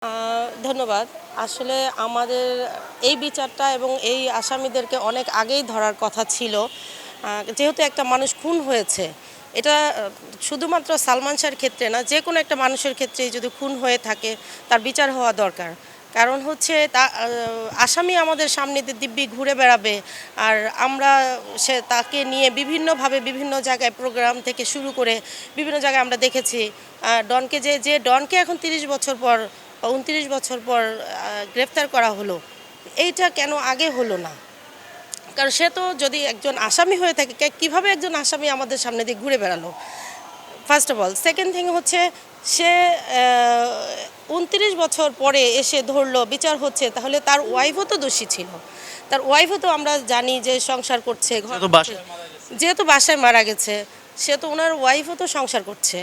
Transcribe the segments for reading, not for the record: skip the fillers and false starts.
আ ধন্যবাদ। আসলে আমাদের এই বিচারটা এবং এই আসামিদেরকে অনেক আগেই ধরার কথা ছিল। যেহেতু একটা মানুষ খুন হয়েছে, এটা শুধুমাত্র সালমান শাহর ক্ষেত্রে না, যেকোনো একটা মানুষের ক্ষেত্রেই যদি খুন হয়ে থাকে, তার বিচার হওয়া দরকার। কারণ হচ্ছে আসামি আমাদের সামনে দিয়ে দিব্যি ঘুরে বেড়াবে। আর আমরা তাকে নিয়ে বিভিন্নভাবে বিভিন্ন জায়গায় প্রোগ্রাম থেকে শুরু করে বিভিন্ন জায়গায় আমরা দেখেছি। ডনকে যে ডনকে এখন ৩০ বছর পর ২৯ বছর পর গ্রেফতার করা হলো। এইটা কেন আগে হলো না? কারণ সে তো যদি একজন আসামি হয়ে থাকে, কিভাবে একজন আসামি আমাদের সামনে দিয়ে ঘুরে বেড়ালো? First of all. Second thing হচ্ছে সে ২৯ বছর পরে এসে ধরলো, বিচার হচ্ছে, তাহলে তার ওয়াইফও তো দোষী ছিল। তার ওয়াইফও তো আমরা জানি যে সংসার করছে, ঘর সে তো করছে। বাসায় মারা গেছে। যেহেতু বাসায় মারা গেছে, সে তো ওনার ওয়াইফও তো সংসার করছে।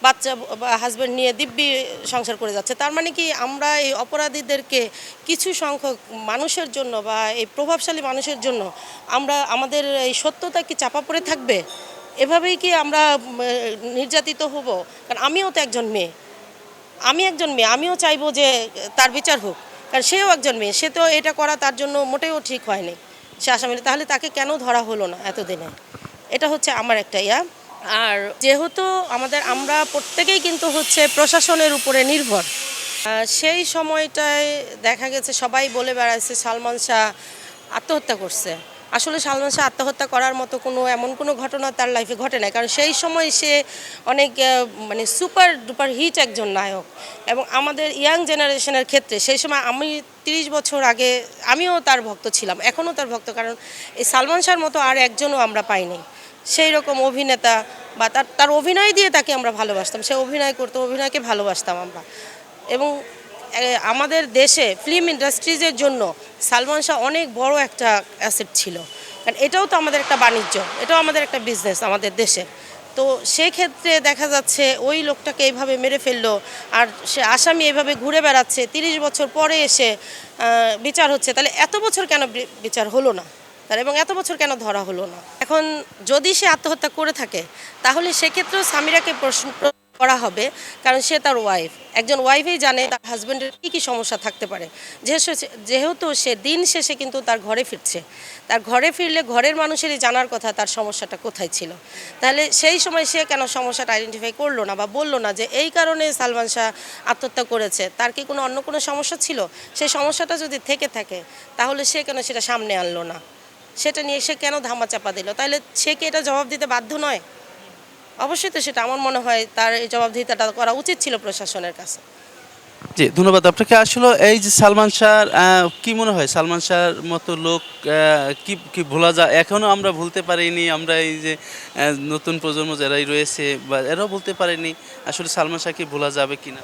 বাচ্চা বা হাসব্যান্ড নিয়ে দিব্যি সংসার করে যাচ্ছে। তার মানে কি আমরা এই অপরাধীদেরকে কিছু সংখ্যক মানুষের জন্য বা এই প্রভাবশালী মানুষের জন্য আমরা আমাদের এই সত্যতা কি চাপা পড়ে থাকবে? এভাবেই কি আমরা নির্যাতিত হব? কারণ আমিও তো একজন মেয়ে। আমি একজন মেয়ে, আমিও চাইবো যে তার বিচার হোক। কারণ সেও একজন মেয়ে, সে তো এটা করা তার জন্য মোটেও ঠিক হয়নি। সে আসামি, তাহলে তাকে কেন ধরা হলো না এতদিনে? এটা হচ্ছে আমার একটা ইয়া। আর যেহেতু আমরা প্রত্যেকেই কিন্তু হচ্ছে প্রশাসনের উপরে নির্ভর। সেই সময়টায় দেখা গেছে সবাই বলে বেড়াচ্ছে সালমান শাহ আত্মহত্যা করছে। আসলে সালমান শাহ আত্মহত্যা করার মতো এমন কোনো ঘটনা তার লাইফে ঘটে নাই। কারণ সেই সময় সে অনেক মানে সুপার ডুপার হিট একজন নায়ক। এবং আমাদের ইয়াং জেনারেশনের ক্ষেত্রে সেই সময় আমি ৩০ বছর আগে আমিও তার ভক্ত ছিলাম, এখনও তার ভক্ত। কারণ এই সালমান শাহর মতো আর একজনও আমরা পাইনি সেই রকম অভিনেতা, বা তার অভিনয় দিয়ে তাকে আমরা ভালোবাসতাম। সে অভিনয় করতো, অভিনয়কে ভালোবাসতাম আমরা। এবং আমাদের দেশে ফিল্ম ইন্ডাস্ট্রিজের জন্য সালমান শাহ অনেক বড় একটা অ্যাসেট ছিল। কারণ এটাও তো আমাদের একটা বাণিজ্য, এটাও আমাদের একটা বিজনেস আমাদের দেশে। তো সেক্ষেত্রে দেখা যাচ্ছে ওই লোকটাকে এইভাবে মেরে ফেললো, আর সে আসামি এইভাবে ঘুরে বেড়াচ্ছে ৩০ বছর পরে এসে বিচার হচ্ছে। তাহলে এত বছর কেন বিচার হলো না তার, এবং এত বছর কেন ধরা হলো না? এখন যদি সে আত্মহত্যা করে থাকে, তাহলে সেক্ষেত্রেও সামিরাকে প্রশ্ন করা হবে। কারণ সে তার ওয়াইফ, একজন ওয়াইফই জানে তার হাজব্যান্ডের কী কী সমস্যা থাকতে পারে। যেহেতু সে দিন শেষে কিন্তু তার ঘরে ফিরছে, তার ঘরে ফিরলে ঘরের মানুষেরই জানার কথা তার সমস্যাটা কোথায় ছিল। তাহলে সেই সময় সে কেন সমস্যাটা আইডেন্টিফাই করলো না বা বললো না যে এই কারণে সালমান শাহ আত্মহত্যা করেছে? তার কি অন্য কোনো সমস্যা ছিল? সেই সমস্যাটা যদি থেকে থাকে, তাহলে সে কেন সেটা সামনে আনলো না? সেটা নিয়ে সে কেন ধামাচাপা দিল? তাহলে সে কি এটা জবাব দিতে বাধ্য নয়? অবশ্যই তো সেটা আমার মনে হয় তার এই জবাবদিহিতাটা করা উচিত ছিল প্রশাসনের কাছে। জি, ধন্যবাদ আপনাকে। আসলে এই যে সালমান শাহর কি মনে হয় সালমান শাহর মতো লোক কি কি ভোলা যায়? এখনো আমরা ভুলতে পারিনি। আমরা এই যে নতুন প্রজন্ম যারাই রয়েছে বা এরাও বলতে পারেনি আসলে সালমান শাহ কি ভোলা যাবে কিনা?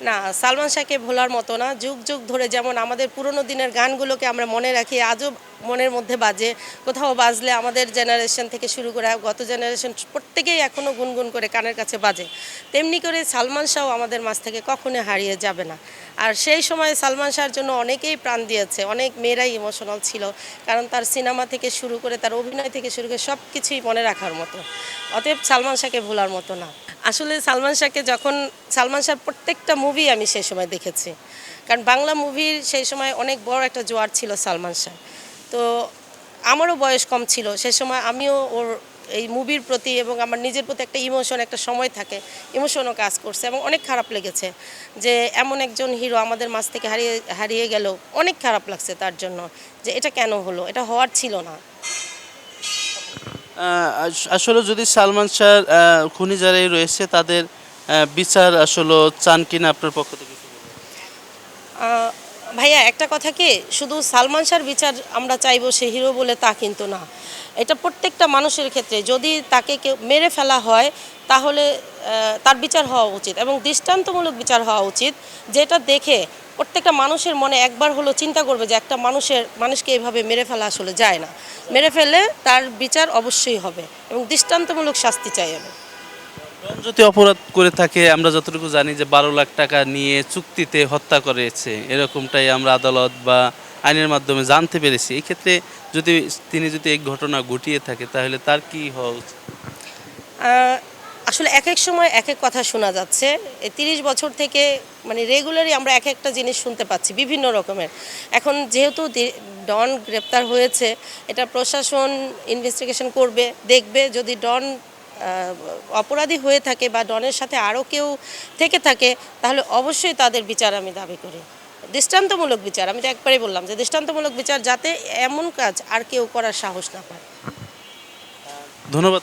না, সালমান শাহকে ভোলার মতো না। যুগ যুগ ধরে যেমন আমাদের পুরনো দিনের গানগুলোকে আমরা মনে রাখি, আজও মনের মধ্যে বাজে। কোথাও বাজলে আমাদের জেনারেশন থেকে শুরু করে গত জেনারেশন প্রত্যেকেই এখনও গুনগুন করে কানের কাছে বাজে। তেমনি করে সালমান শাহও আমাদের মাঝ থেকে কখনোই হারিয়ে যাবে না। আর সেই সময় সালমান শাহর জন্য অনেকেই প্রাণ দিয়েছে, অনেক মেয়েরাই ইমোশনাল ছিল। কারণ তার সিনেমা থেকে শুরু করে তার অভিনয় থেকে শুরু করে সব কিছুই মনে রাখার মতো। অতএব সালমান শাহকে ভোলার মতো না। আসলে সালমান শাহর প্রত্যেকটা মুভি আমি সেই সময় দেখেছি। কারণ বাংলা মুভির সেই সময় অনেক বড় একটা জোয়ার ছিল সালমান শাহ। তো আমারও বয়স কম ছিল সেই সময়, আমিও ওর এই মুভির প্রতি এবং আমার নিজের প্রতি একটা ইমোশন, একটা সময় থাকে, ইমোশনও কাজ করছে এবং অনেক খারাপ লেগেছে যে এমন একজন হিরো আমাদের মাঝ থেকে হারিয়ে হারিয়ে গেল। অনেক খারাপ লাগছে তার জন্য যে এটা কেন হলো, এটা হওয়ার ছিল না। আসলে যদি সালমান শাহর খুনি যারাই রয়েছে তাদের বিচার আসলে চান কিনা আপনার পক্ষ থেকে? আহ, ভাইয়া একটা কথা কি, শুধু সালমান শাহর বিচার আমরা চাইবো সে হিরো বলে তা কিন্তু না। এটা প্রত্যেকটা মানুষের ক্ষেত্রে যদি তাকে কেউ মেরে ফেলা হয়, তাহলে তার বিচার হওয়া উচিত এবং দৃষ্টান্তমূলক বিচার হওয়া উচিত, যেটা দেখে প্রত্যেকটা মানুষের মনে একবার হলো চিন্তা করবে যে একটা মানুষকে এভাবে মেরে ফেলা আসলে যায় না। মেরে ফেললে তার বিচার অবশ্যই হবে এবং দৃষ্টান্তমূলক শাস্তি চাই আমি। ডন যদি অপরাধ করে থাকে, আমরা যতটুকু জানি যে 12 লাখ টাকা নিয়ে চুক্তিতে হত্যা করেছে, এরকমটাই আমরা আদালত বা আইনের মাধ্যমে জানতে পেরেছি। এই ক্ষেত্রে তিনি যদি এই ঘটনা ঘটিয়ে থাকে তাহলে তার কি হওয়া উচিত? আসলে এক এক সময় এক এক কথা শোনা যাচ্ছে। এই ৩০ বছর থেকে মানে রেগুলারই আমরা এক একটা জিনিস শুনতে পাচ্ছি বিভিন্ন রকমের। এখন যেহেতু ডন গ্রেপ্তার হয়েছে, এটা প্রশাসন ইনভেস্টিগেশন করবে, দেখবে যদি ডন অপরাধী হয়ে থাকে বা ডনের সাথে আরও কেউ থেকে থাকে, তাহলে অবশ্যই তাদের বিচার আমি দাবি করি। দৃষ্টান্তমূলক বিচার, আমি তো একবারই বললাম যে দৃষ্টান্তমূলক বিচার, যাতে এমন কাজ আর কেউ করার সাহস না পায়। ধন্যবাদ।